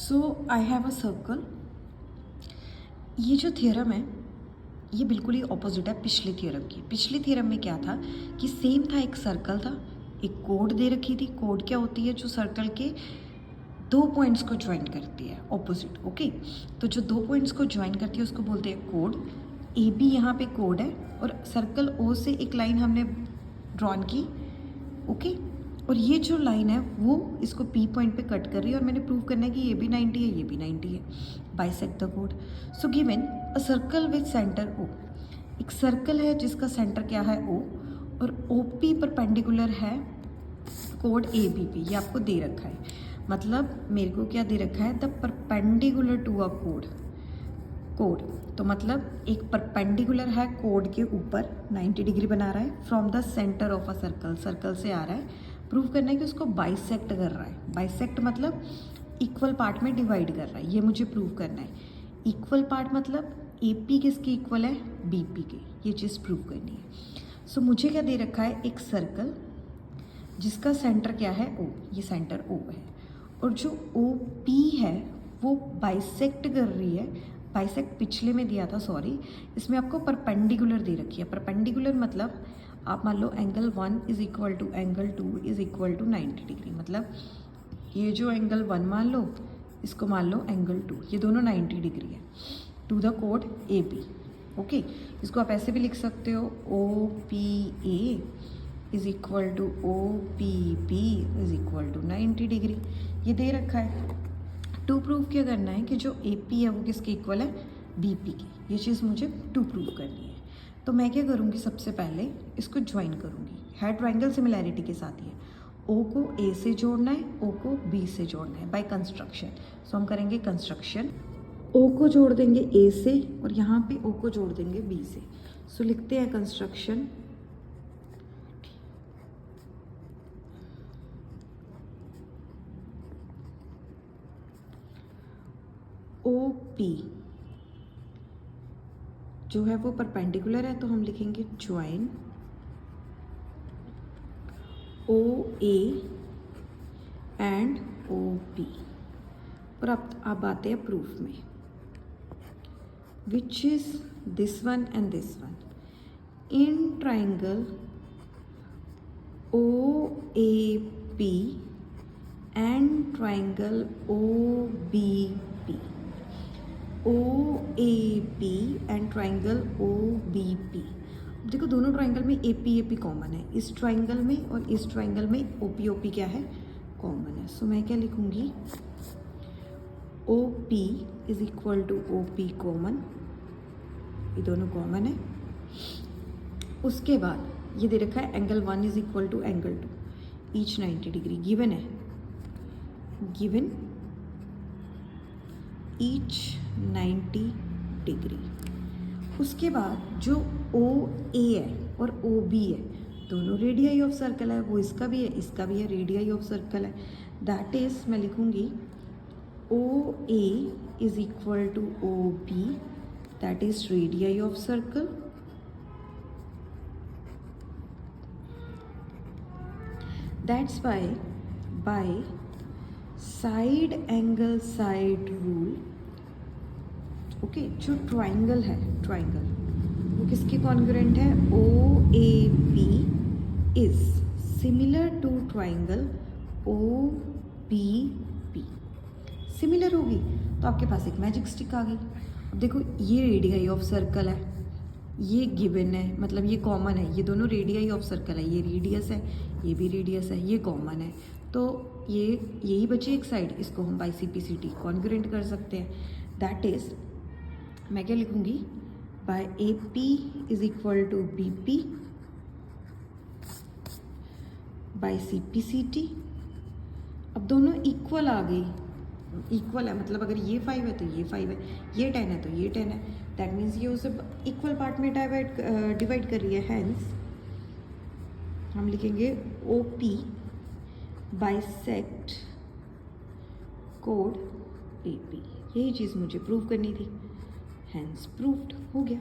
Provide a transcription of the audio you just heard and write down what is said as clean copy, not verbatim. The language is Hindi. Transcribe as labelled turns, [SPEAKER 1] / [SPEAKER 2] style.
[SPEAKER 1] So I have a circle. ये जो थ्योरम है ये बिल्कुल ही ऑपोजिट है पिछले थ्योरम की। पिछले थ्योरम में क्या था कि सेम था, एक सर्कल था, एक कोड दे रखी थी। कोड क्या होती है? जो सर्कल के दो पॉइंट्स को ज्वाइन करती है, ऑपोजिट। ओके, तो जो दो पॉइंट्स को ज्वाइन करती है उसको बोलते हैं कोड। ए बी यहाँ पे कोड है और सर्कल ओ से एक लाइन हमने ड्रॉन की। ओके, और ये जो लाइन है वो इसको पी पॉइंट पे कट कर रही है और मैंने प्रूव करना है कि ये भी 90 है, ये भी 90 है। बाइसेक्ट द कोड। So given a circle with centre O. एक सर्कल है जिसका सेंटर क्या है ओ, और ओ पी परपेंडिकुलर है कोड ए बी पी। ये आपको दे रखा है, मतलब मेरे को क्या दे रखा है? द परपेंडिकुलर टू अ कोड। कोड तो मतलब एक परपेंडिकुलर है कोड के ऊपर 90 डिग्री बना रहा है from the centre of a circle. Circle से आ रहा है। प्रूव करना है कि उसको बाइसेक्ट कर रहा है। बाइसेक्ट मतलब इक्वल पार्ट में डिवाइड कर रहा है, ये मुझे प्रूव करना है। इक्वल पार्ट मतलब ए पी किसके इक्वल है? बी पी के। ये चीज़ प्रूव करनी है। सो मुझे क्या दे रखा है? एक सर्कल जिसका सेंटर क्या है? ओ। ये सेंटर ओ है और जो ओ पी है वो बाइसेक्ट कर रही है। बाइसेक्ट पिछले में दिया था, सॉरी, इसमें आपको परपेंडिकुलर दे रखी है। परपेंडिकुलर मतलब आप मान लो angle 1 is equal to angle 2 is equal to 90 degree. मतलब ये जो एंगल 1 मान लो, इसको मान लो एंगल 2, ये दोनों 90 डिग्री है टू द कोड ए बी। ओके, इसको आप ऐसे भी लिख सकते हो, O P A is equal to O P B is equal to 90 degree. ये दे रखा है। टू प्रूव क्या करना है कि जो ए पी है वो किसके इक्वल है? बी पी की। ये चीज़ मुझे टू प्रूव करनी है। तो मैं क्या करूँगी? सबसे पहले इसको ज्वाइन करूँगी। है ट्राइंगल सिमिलैरिटी के साथ ही है। ओ को ए से जोड़ना है, ओ को बी से जोड़ना है बाय कंस्ट्रक्शन। सो हम करेंगे कंस्ट्रक्शन। ओ को जोड़ देंगे ए से और यहाँ पे ओ को जोड़ देंगे बी से। सो लिखते हैं कंस्ट्रक्शन। ओ पी जो है वो परपेंडिकुलर है तो हम लिखेंगे join O A and O P. और अब आते हैं प्रूफ में, which is this one and this one. In triangle O A P and triangle O B P. O A P and triangle O B P. देखो दोनों ट्राइंगल में ए पी कॉमन है। इस ट्राइंगल में और इस ट्राइंगल में ओ पी क्या है? कॉमन है। सो मैं क्या लिखूंगी? O P is equal to O P common. ये दोनों कॉमन है। उसके बाद ये दे रखा है angle 1 is equal to angle 2 each 90 degree given है। Given each 90 degree. उसके बाद जो ओ ए है और ओ बी है दोनों रेडियाई ऑफ सर्कल है। वो इसका भी है, इसका भी है, रेडियाई ऑफ सर्कल है। दैट इज मैं लिखूंगी O A is equal to O B, that is radii of circle. That's why by side angle side rule. Okay, जो ट्राइंगल है, ट्राइंगल वो किसके कॉन्ग्रुएंट है? O A P is similar to triangle O B P. Similar होगी तो आपके पास एक मैजिक स्टिक आ गई। अब देखो ये रेडियाई ऑफ सर्कल है, ये गिवन है, मतलब ये कॉमन है। ये दोनों रेडियाई ऑफ सर्कल है, ये रेडियस है, ये भी रेडियस है, ये कॉमन है। तो ये यही बची एक साइड, इसको हम by C P C T congruent कर सकते हैं। दैट इज मैं क्या लिखूंगी? By A P is equal to B P by C P C T. अब दोनों इक्वल आ गई। इक्वल है मतलब अगर ये 5 है तो ये 5 है, ये 10 है तो ये 10 है। दैट मीन्स ये उसे इक्वल पार्ट में डिवाइड कर रही है। हैंस हम लिखेंगे ओ पी बाइसेक्ट कोड ए पी। यही चीज़ मुझे प्रूव करनी थी। हैंस प्रूव्ड हो गया।